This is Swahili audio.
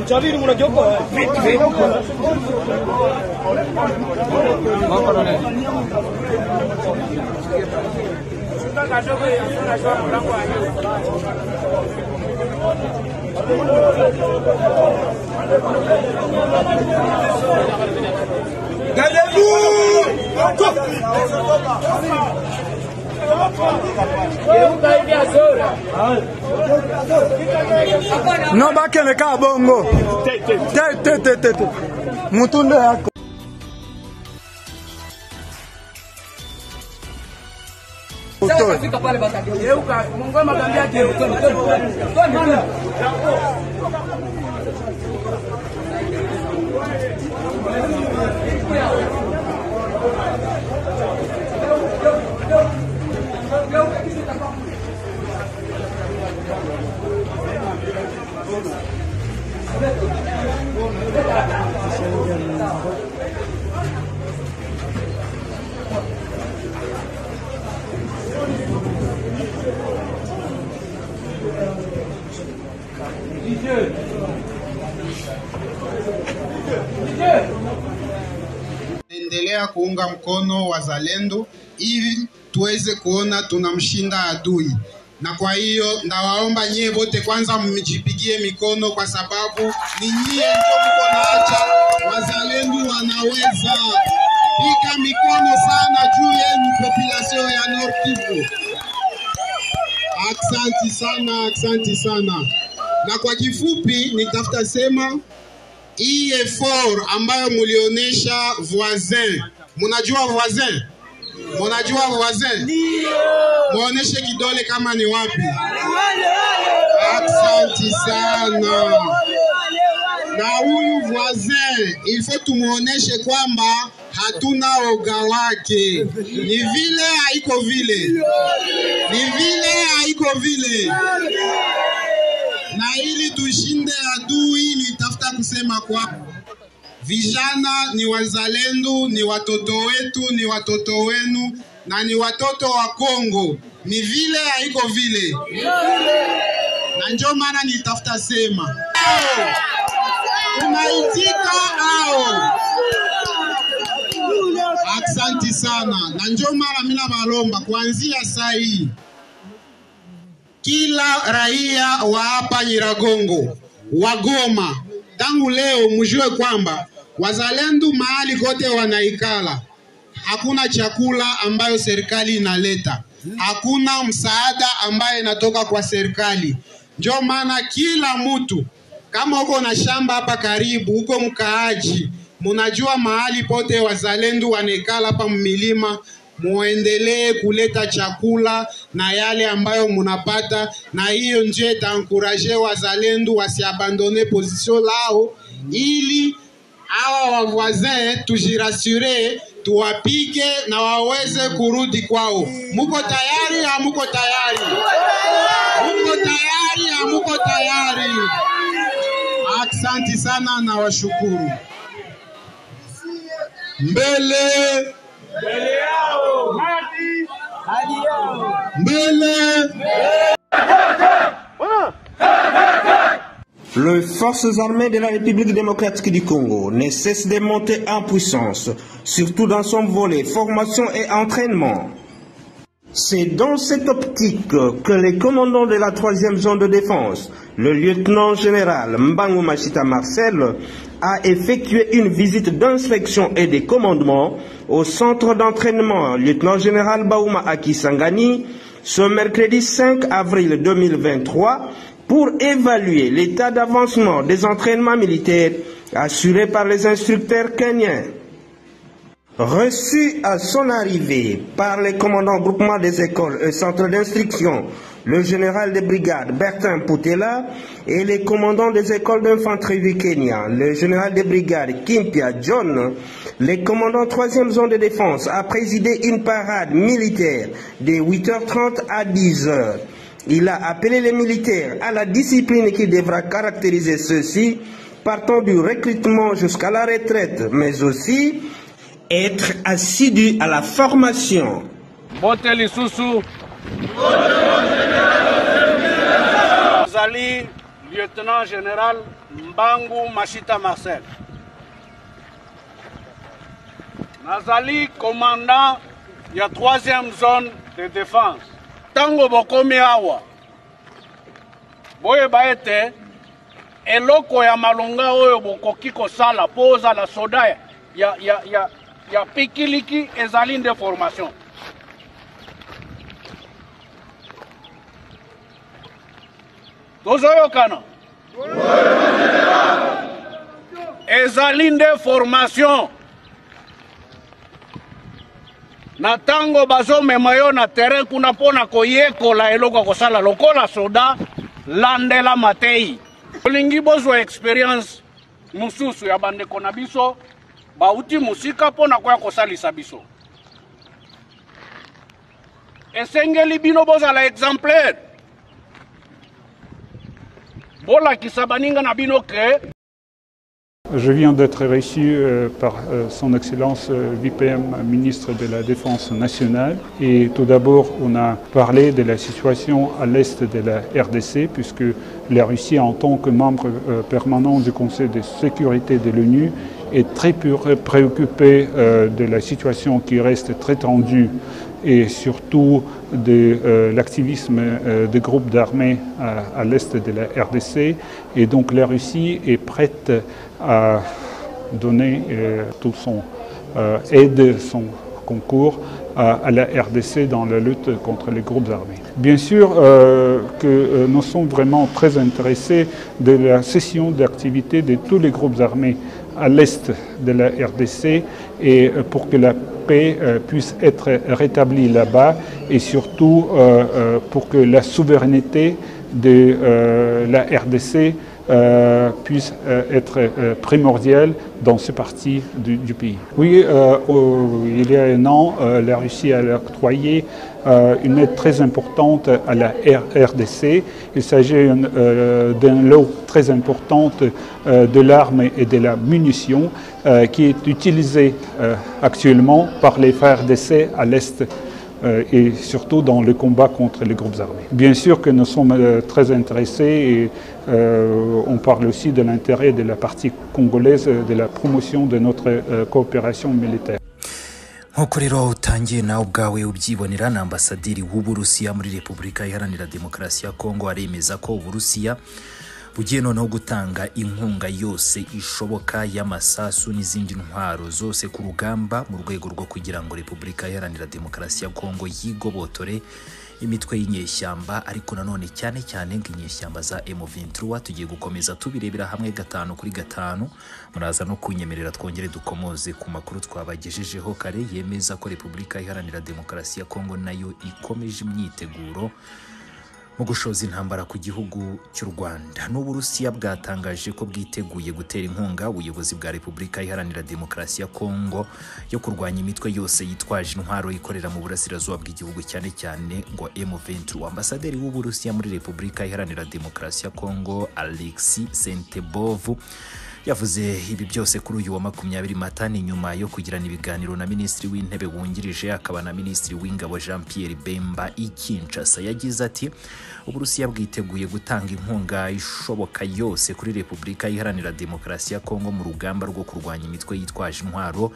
Javiri mnageuka. No bakele ka bongo. Te. Mutunde yako. Fika pale bakageuka. Mungu amagambia geuka. Endelea kuunga mkono wazalendo ili tuweze kuona tunamshinda adui. Na kwa hiyo ndawaomba nyie wote kwanza mjipigie mikono, kwa sababu ni nyie ndio mko naacha wazalendo wanaweza. Piga mikono sana juu yenu population ya Nord Kivu. Aksanti sana. Na kwa kifupi nitafuta sema hii effort ambayo mulionesha voisin. Mnajua voisin? Mnajua voisin? Muoneshe kidole kama ni wapi. Aksanti sana. Na huyu voisin il faut tumuoneshe kwamba hatuna oga wake. Ni vile haiko vile. Na ili tushinde adui nitafuta kusema kwa vijana ni wazalendo, ni watoto wetu, ni watoto wenu na ni watoto wa Kongo. Ni vile haiko vile. Na njoo maana nitafuta sema tunaitika ao. Aksanti sana. Na njoo maana mimi nabalomba kuanzia saa hii kila raia wa hapa Nyiragongo, wa Goma, tangu leo mjue kwamba wazalendo mahali kote wanaikala, hakuna chakula ambayo serikali inaleta, hakuna msaada ambaye inatoka kwa serikali. Ndio maana kila mtu, kama uko na shamba hapa karibu, uko mkaaji, munajua mahali pote wazalendo wanaikala hapa mmilima, muendelee kuleta chakula na yale ambayo munapata, na hiyo nje itankuraje wazalendo wasiabandone position lao, ili hawa wavoisin tujirasure, tuwapike na waweze kurudi kwao. Muko tayari? Hamuko tayari? Muko tayari? Hamuko tayari? Aksanti sana na washukuru. Mbele Les forces armées de la République démocratique du Congo ne cessent de monter en puissance, surtout dans son volet formation et entraînement. C'est dans cette optique que le commandant de la 3e zone de défense, le lieutenant-général Mbangu Machita Marcel, a effectué une visite d'inspection et de commandement au centre d'entraînement lieutenant-général Baouma Akisangani ce mercredi 5 avril 2023 pour évaluer l'état d'avancement des entraînements militaires assurés par les instructeurs kenyans. Reçu à son arrivée par les commandants groupement des écoles et centres d'instruction, le général de brigade Bertin Poutela et les commandants des écoles d'infanterie du Kenya, le général de brigade Kimpia John, les commandants 3e zone de défense, a présidé une parade militaire de 8h30 à 10h. Il a appelé les militaires à la discipline qui devra caractériser ceux-ci, partant du recrutement jusqu'à la retraite, mais aussi être assidu à la formation. Zali lieutenant général Mbangu Mashita Marcel. Nazali commandant ya 3e zone de défense. Tango bokomi awa. Boye baete eloko ya malonga oyo bokoki kosala poza la soda ya pikiliki ezali de formation. Tozoyokana. Ezali de formation. Na tango bazo memayo na terrain kuna pona koyekola eloko kosala lokola soda landela matei. Olingi bozwa experience mususu ya bandeko na biso bauti musika pona kwa kosalisa biso. Esengeli bino bozala exemplaire. Bola kisabaninga na bino ke. Je viens d'être reçu par son Excellence VPM, ministre de la Défense nationale. Et tout d'abord, on a parlé de la situation à l'est de la RDC, puisque la Russie, en tant que membre permanent du Conseil de sécurité de l'ONU, est très préoccupée de la situation qui reste très tendue et surtout de l'activisme des groupes d'armées à l'est de la RDC. Et donc la Russie est prête à donner tout son aide, son concours à la RDC dans la lutte contre les groupes armés. Bien sûr que nous sommes vraiment très intéressés de la cessation d'activité de tous les groupes armés à l'est de la RDC et pour que la paix puisse être rétablie là-bas et surtout pour que la souveraineté de la RDC puisse être primordiale dans ce parti du pays. Oui, il y a un an, la Russie a octroyé une aide très importante à la RDC. Il s'agit d'un lot très important de l'arme et de la munition qui est utilisé actuellement par les FARDC à l'est et surtout dans le combat contre les groupes armés. Bien sûr que nous sommes très intéressés et on parle aussi de l'intérêt de la partie congolaise de la promotion de notre coopération militaire. Nk'uko rero utangiye nawe ubwawe ubyibonera na ambasaderi w'Uburusiya muri Repubulika Iharanira Demokarasi ya Kongo aremeza ko Uburusiya bugiye noneho gutanga inkunga yose ishoboka y'amasasu n'izindi ntwaro zose ku rugamba mu rwego rwo kugira ngo Repubulika Iharanira Demokarasi ya Kongo yigobotore imitwe y'inyeshyamba ariko nanone cyane nk'inyeshyamba za M23. Tugiye gukomeza tubirebera hamwe 5 kuri 5. Muraza no kunyemerera twongere dukomoze ku makuru twabagejejeho kare yemeza ko Repubulika Iharanira Demokarasi ya Kongo nayo ikomeje imyiteguro mu gushoza intambara ku gihugu cy'u Rwanda. N'Uburusiya bwatangaje ko bwiteguye gutera inkunga ubuyobozi bwa Repubulika Iharanira Demokarasi ya Kongo yo kurwanya imitwe yose yitwaje intwaro ikorera mu burasirazuba bw'igihugu cyane ngo M23. Ambasaderi w'Uburusiya muri Repubulika Iharanira Demokarasi ya Kongo Alexis Sentebov yavuze ibi byose kuri uyu wa 20 Mata nyuma yo kugirana ibiganiro na Minisitiri w'Intebe wungirije akaba na Minisitiri w'Ingabo Jean Pierre Bemba i Kinshasa. Yagize ati Uburusiya bwiteguye gutanga inkunga ishoboka yose kuri Repubulika Iharanira Demokarasi ya Kongo mu rugamba rwo kurwanya imitwe yitwaje intwaro.